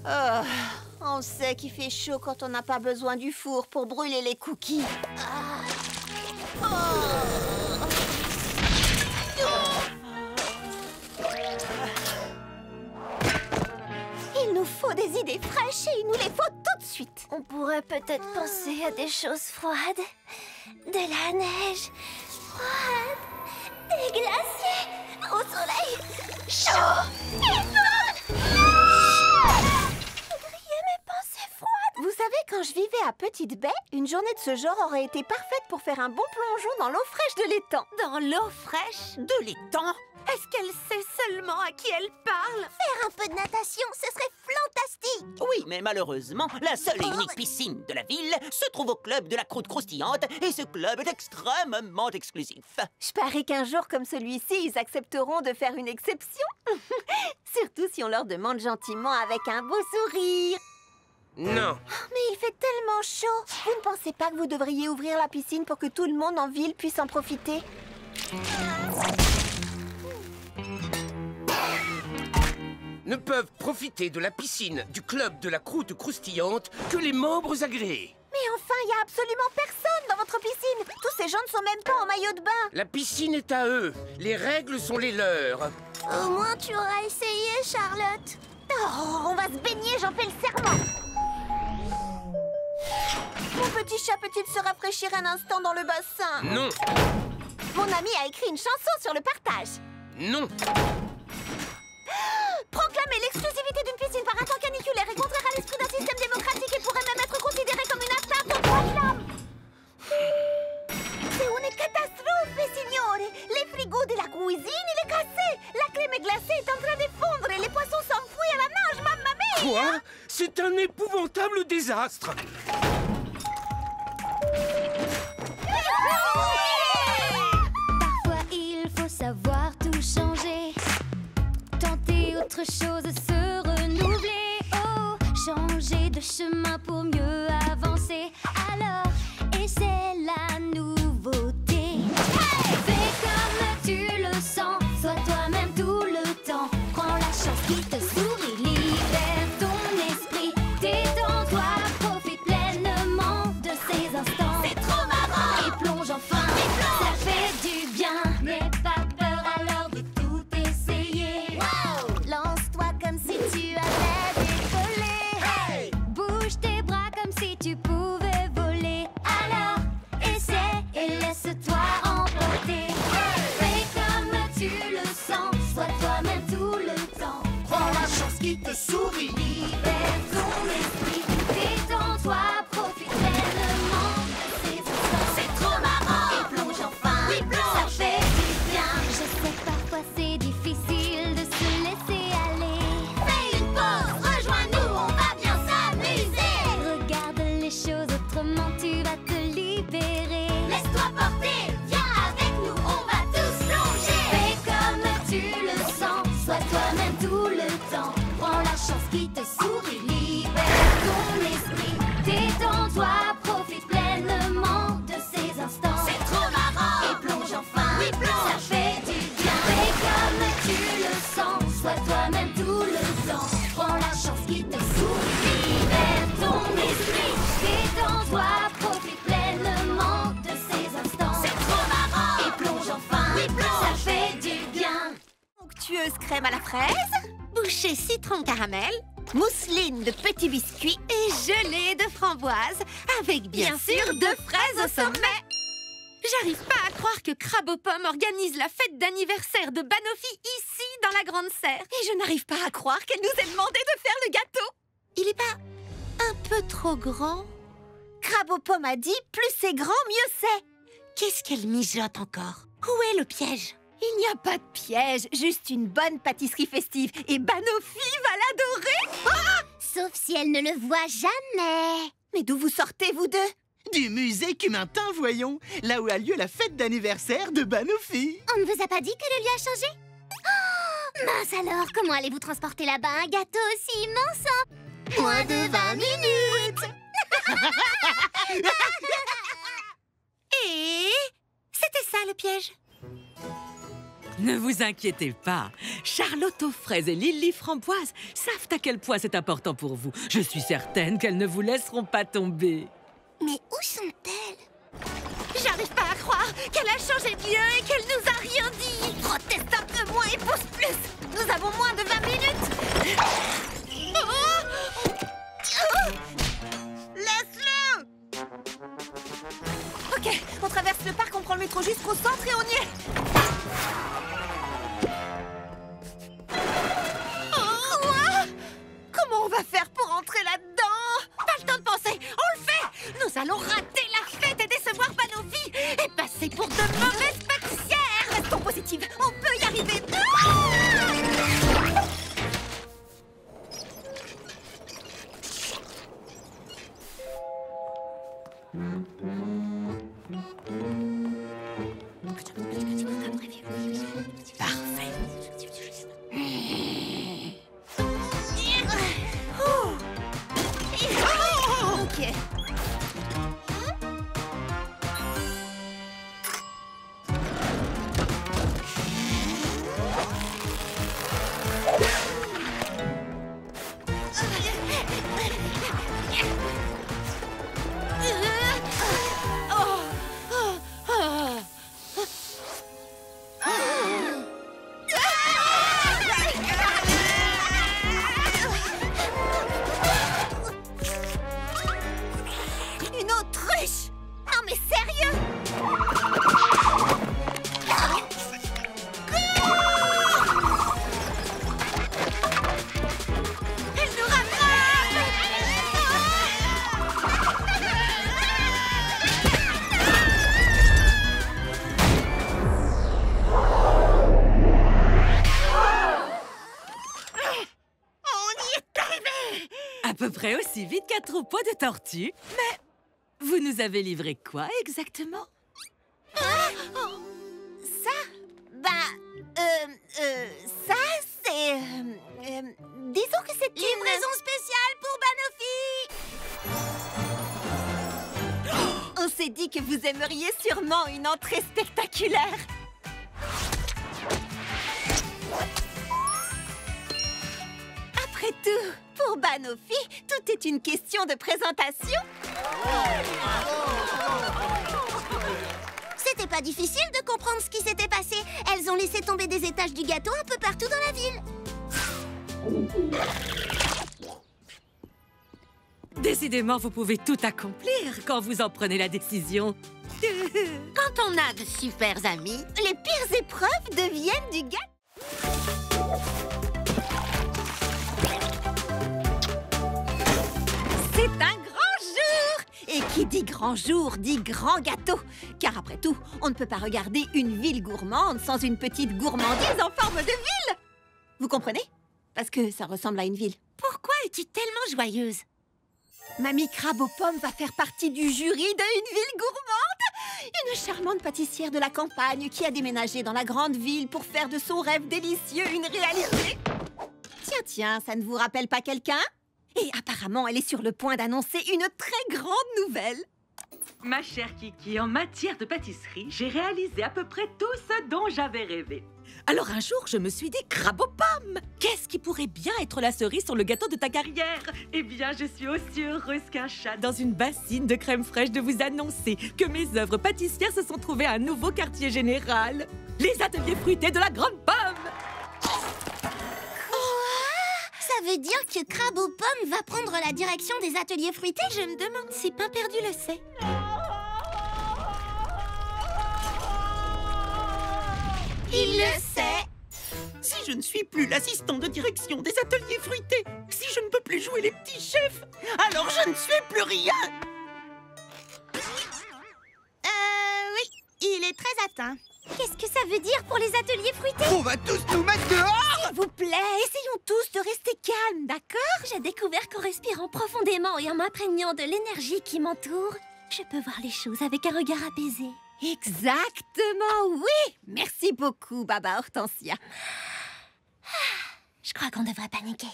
Oh, on sait qu'il fait chaud quand on n'a pas besoin du four pour brûler les cookies. Il nous faut des idées fraîches et il nous les faut tout de suite. On pourrait peut-être penser à des choses froides. De la neige froide, des glaciers au soleil chaud et mes pensées froides. Vous savez, quand je vivais à Petite Baie, une journée de ce genre aurait été parfaite pour faire un bon plongeon dans l'eau fraîche de l'étang. Dans l'eau fraîche? De l'étang? Est-ce qu'elle sait seulement à qui elle parle? Faire un peu de natation, ce serait fantastique. Oui, mais malheureusement, la seule et unique piscine de la ville se trouve au club de la croûte croustillante et ce club est extrêmement exclusif. Je parie qu'un jour comme celui-ci, ils accepteront de faire une exception. Surtout si on leur demande gentiment avec un beau sourire. Non. Mais il fait tellement chaud. Vous ne pensez pas que vous devriez ouvrir la piscine pour que tout le monde en ville puisse en profiter? Ne peuvent profiter de la piscine du club de la croûte croustillante que les membres agréés. Mais enfin, il n'y a absolument personne dans votre piscine. Tous ces gens ne sont même pas en maillot de bain. La piscine est à eux. Les règles sont les leurs. Au moins, tu auras essayé, Charlotte. Oh, on va se baigner, j'en fais le serment. Mon petit chat peut-il se rafraîchir un instant dans le bassin? Non. Mon ami a écrit une chanson sur le partage. Non. Proclamer l'exclusivité d'une piscine par un temps caniculaire est contraire à l'esprit d'un système démocratique et pourrait même être considéré comme une atteinte aux droits de l'homme. C'est une catastrophe, signore. Les frigos de la cuisine, il est cassé. La crème glacée est en train de fondre et les poissons s'enfuient à la nage, mamma mia. Quoi? C'est un épouvantable désastre. Parfois il faut savoir tout changer, tenter autre chose, se renouveler. Oh, changer de chemin pour mieux avancer. Alors, et c'est la nouveauté. Fais comme tu le sens, sois toi-même tout le temps. Prends la chance qui te sourit, libère ton esprit. Détends-toi, profite pleinement de ces instants. C'est trop marrant. Et plonge enfin, ça fait du bien. N'aie pas peur alors de tout essayer. Lance-toi comme si tu allais décoller. Bouge tes bras comme si tu pouvais voler. Alors, essaie et laisse-toi emporter. Fais comme tu le sens, sois toi-même tout le temps. Prends la chance qui te sourit. Libère ton esprit, détends-toi, profite pleinement de ces instants. C'est trop marrant. Et plonge enfin, Oui, plonge. ça fait du bien. Je sais que parfois c'est difficile de se laisser aller. Fais une pause, rejoins-nous, on va bien s'amuser. Regarde les choses autrement, tu vas te libérer. Laisse-toi porter, viens avec nous, on va tous plonger. Fais comme tu le sens, sois toi-même tout le temps. Prends la chance qui te sourit, libère ton esprit. Détends-toi, profite pleinement de ces instants. C'est trop marrant. Et plonge enfin, Oui, plonge. ça fait du bien. Fais comme tu le sens, sois toi-même tout le temps. Prends la chance qui te sourit, libère ton esprit. Détends-toi, profite pleinement de ces instants. C'est trop marrant. Et plonge enfin, Oui, plonge. ça fait du bien. Onctueuse crème à la fraise, Bouchée citron caramel mousseline de petits biscuits. et gelée de framboise avec bien sûr de fraises au sommet. J'arrive pas à croire que Crabe aux pommes organise la fête d'anniversaire de Banoffee ici dans la Grande Serre. Et je n'arrive pas à croire qu'elle nous ait demandé de faire le gâteau. Il est pas un peu trop grand? Crabe aux pommes a dit, plus c'est grand, mieux c'est. Qu'est-ce qu'elle mijote encore? Où est le piège? Il n'y a pas de piège, juste une bonne pâtisserie festive. Et Banoffee va l'adorer. Sauf si elle ne le voit jamais. Mais d'où vous sortez, vous deux? Du musée Cumintin, voyons. Là où a lieu la fête d'anniversaire de Banoffee. On ne vous a pas dit que le lieu a changé? Oh, mince alors, comment allez-vous transporter là-bas un gâteau aussi immense en moins de 20 minutes? Et c'était ça le piège. Ne vous inquiétez pas. Charlotte aux fraises et Lily Framboise savent à quel point c'est important pour vous. Je suis certaine qu'elles ne vous laisseront pas tomber. Mais où sont-elles? J'arrive pas à croire qu'elle a changé de lieu et qu'elle nous a rien dit. Proteste un peu moins et pousse plus. Nous avons moins de 20 minutes. Laisse-le! Ok, on traverse le parc, on prend le métro jusqu'au centre et on y est. Quoi? Comment on va faire pour entrer là-dedans? Pas le temps de penser, on le fait! Nous allons rater la fête et décevoir Banofi et passer pour de mauvaises pâtissières! Restons positives, on peut y arriver! Parfait. Ok. Une autruche! Non mais sérieux! Elle nous On y est arrivé! À peu près aussi vite qu'un troupeau de tortues. Mais vous nous avez livré quoi exactement? Ça? Ça, c'est... disons que c'est une... Livraison spéciale pour Banofi! On s'est dit que vous aimeriez sûrement une entrée spectaculaire. Après tout, pour Banofi, tout est une question de présentation. C'était pas difficile de comprendre ce qui s'était passé. Elles ont laissé tomber des étages du gâteau un peu partout dans la ville. Décidément, vous pouvez tout accomplir quand vous en prenez la décision. Quand on a de super amis, les pires épreuves deviennent du gâteau. C'est un grand jour! Et qui dit grand jour dit grand gâteau. Car après tout, on ne peut pas regarder une ville gourmande sans une petite gourmandise en forme de ville. Vous comprenez? Parce que ça ressemble à une ville. Pourquoi es-tu tellement joyeuse? Mamie Crabe aux pommes va faire partie du jury de Une ville gourmande. Une charmante pâtissière de la campagne qui a déménagé dans la grande ville pour faire de son rêve délicieux une réalité. Tiens, ça ne vous rappelle pas quelqu'un? Et apparemment, elle est sur le point d'annoncer une très grande nouvelle. Ma chère Kiki, en matière de pâtisserie, j'ai réalisé à peu près tout ce dont j'avais rêvé. Alors un jour, je me suis dit crabe aux pommes. Qu'est-ce qui pourrait bien être la cerise sur le gâteau de ta carrière? Eh bien, je suis aussi heureuse qu'un chat dans une bassine de crème fraîche de vous annoncer que mes œuvres pâtissières se sont trouvées à un nouveau quartier général. Les ateliers fruités de la Grande Pomme. Ça veut dire que Crabe aux pommes va prendre la direction des ateliers fruités? Je me demande si Pain Perdu le sait. Il le sait! Si je ne suis plus l'assistant de direction des ateliers fruités, si je ne peux plus jouer les petits chefs, alors je ne suis plus rien. Oui, il est très atteint. Qu'est-ce que ça veut dire pour les ateliers fruités? On va tous nous mettre dehors. S'il vous plaît, essayons tous de rester calmes, d'accord? J'ai découvert qu'en respirant profondément et en m'imprégnant de l'énergie qui m'entoure, je peux voir les choses avec un regard apaisé. Exactement, oui! Merci beaucoup, Baba Hortensia. Je crois qu'on devrait paniquer.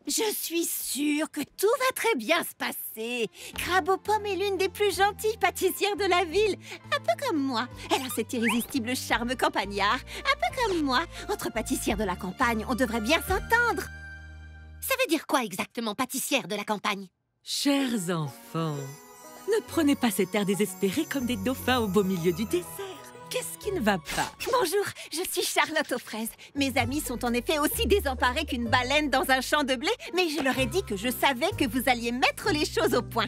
Je suis sûre sûre que tout va très bien se passer. Crabe-aux-pommes est l'une des plus gentilles pâtissières de la ville. Un peu comme moi. Elle a cet irrésistible charme campagnard. Un peu comme moi. Entre pâtissières de la campagne, on devrait bien s'entendre. Ça veut dire quoi exactement, pâtissière de la campagne? Chers enfants, ne prenez pas cet air désespéré comme des dauphins au beau milieu du désert. Qu'est-ce qui ne va pas? Bonjour, je suis Charlotte aux fraises. Mes amis sont en effet aussi désemparés qu'une baleine dans un champ de blé, mais je leur ai dit que je savais que vous alliez mettre les choses au point.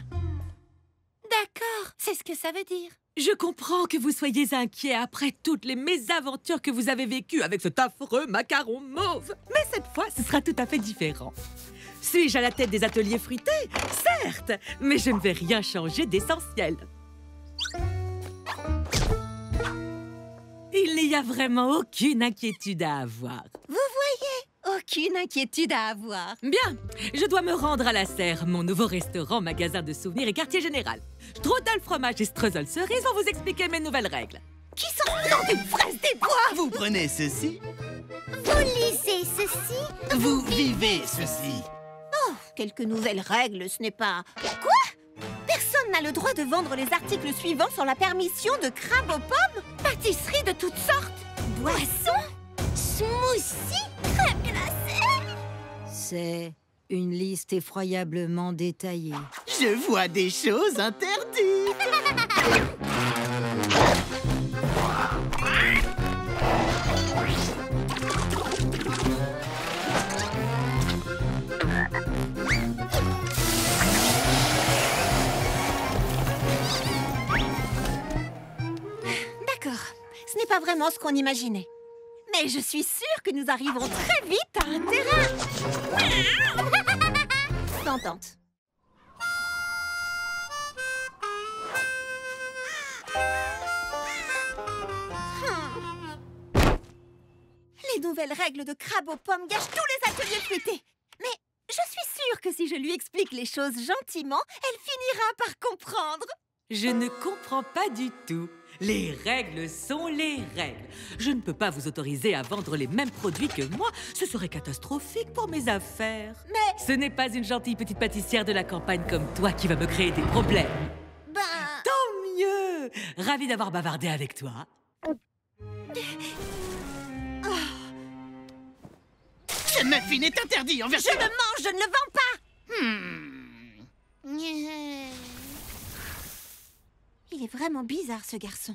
D'accord, c'est ce que ça veut dire. Je comprends que vous soyez inquiets après toutes les mésaventures que vous avez vécues avec cet affreux macaron mauve. Mais cette fois, ce sera tout à fait différent. Suis-je à la tête des ateliers fruités? Certes, mais je ne vais rien changer d'essentiel. Il n'y a vraiment aucune inquiétude à avoir. Vous voyez, aucune inquiétude à avoir. Bien, je dois me rendre à la Serre, mon nouveau restaurant, magasin de souvenirs et quartier général. Strudel fromage et streusel cerise vont vous expliquer mes nouvelles règles. Qui sort dans une fraise des bois? Vous prenez ceci, Vous lisez ceci? vous vivez ceci. Oh, quelques nouvelles règles, ce n'est pas... Quoi? Personne n'a le droit de vendre les articles suivants sans la permission de Crabe aux pommes? Pâtisseries de toutes sortes? Boissons? Smoothie? Crème glacée? C'est une liste effroyablement détaillée. Je vois des choses interdites. D'accord, ce n'est pas vraiment ce qu'on imaginait. Mais je suis sûre que nous arriverons très vite à un terrain d'entente. Les nouvelles règles de Crabe aux pommes gâchent tous les ateliers fruités. Mais je suis sûre que si je lui explique les choses gentiment, elle finira par comprendre. Je ne comprends pas du tout. Les règles sont les règles. Je ne peux pas vous autoriser à vendre les mêmes produits que moi. Ce serait catastrophique pour mes affaires. Mais... Ce n'est pas une gentille petite pâtissière de la campagne comme toi qui va me créer des problèmes. Ben... Tant mieux! Ravie d'avoir bavardé avec toi. Ce muffin est interdit en vertu... Je le mange, je ne le vends pas. Il est vraiment bizarre, ce garçon.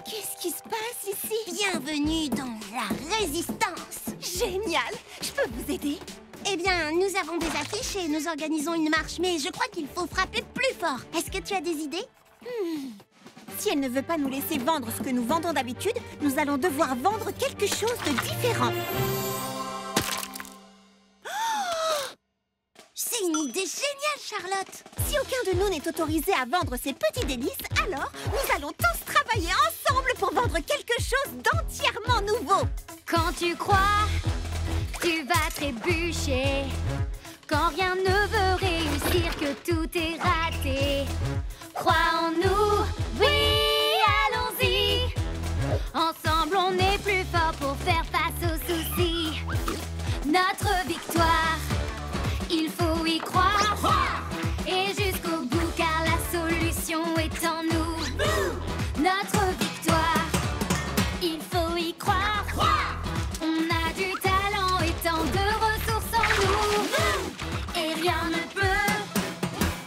Qu'est-ce qui se passe ici? Bienvenue dans la résistance. Génial! Je peux vous aider? Eh bien, nous avons des affiches et nous organisons une marche, mais je crois qu'il faut frapper plus fort. Est-ce que tu as des idées? Si elle ne veut pas nous laisser vendre ce que nous vendons d'habitude, nous allons devoir vendre quelque chose de différent. C'est une idée géniale, Charlotte. Si aucun de nous n'est autorisé à vendre ces petits délices, alors nous allons tous travailler ensemble pour vendre quelque chose d'entièrement nouveau. Quand tu crois, tu vas trébucher. Quand rien ne veut réussir, que tout est raté. Crois en nous, oui, allons-y. Ensemble, on est plus fort pour faire face aux soucis. Notre victoire, il faut y croire. Et jusqu'au bout, car la solution est en nous. Notre victoire, il faut y croire. On a du talent et tant de ressources en nous. Et rien ne peut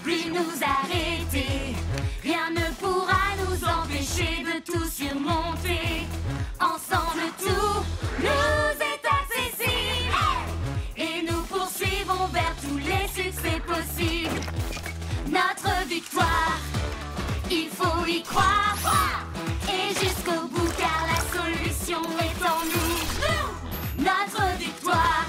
plus nous arrêter. Rien ne pourra nous empêcher de tout surmonter. Ensemble, tout nous est accessible. Et nous poursuivons vers tous les succès possibles. Notre victoire, il faut y croire. Et jusqu'au bout, car la solution est en nous. Notre victoire,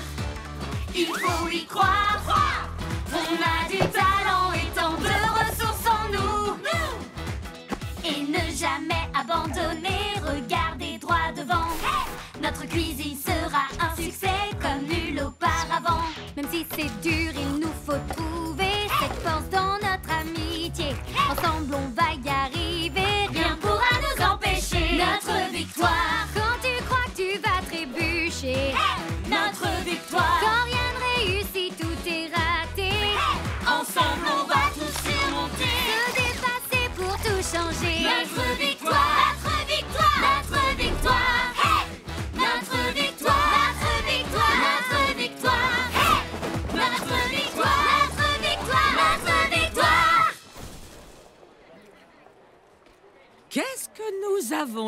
il faut y croire. On a du talent et tant de ressources en nous. Et ne jamais abandonner, regarder droit devant. Notre cuisine sera un succès comme nul auparavant. Même si c'est dur, il nous faut trouver cette force dans notre amitié. Ensemble, on va y arriver. Rien pourra nous empêcher. Notre victoire.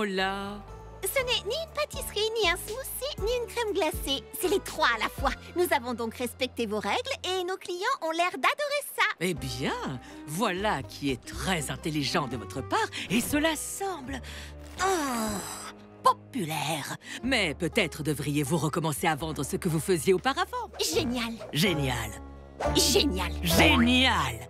Lola? Ce n'est ni une pâtisserie, ni un smoothie, ni une crème glacée. C'est les trois à la fois. Nous avons donc respecté vos règles et nos clients ont l'air d'adorer ça. Eh bien, voilà qui est très intelligent de votre part et cela semble... populaire. Mais peut-être devriez-vous recommencer à vendre ce que vous faisiez auparavant. Génial. Génial. Génial. Génial.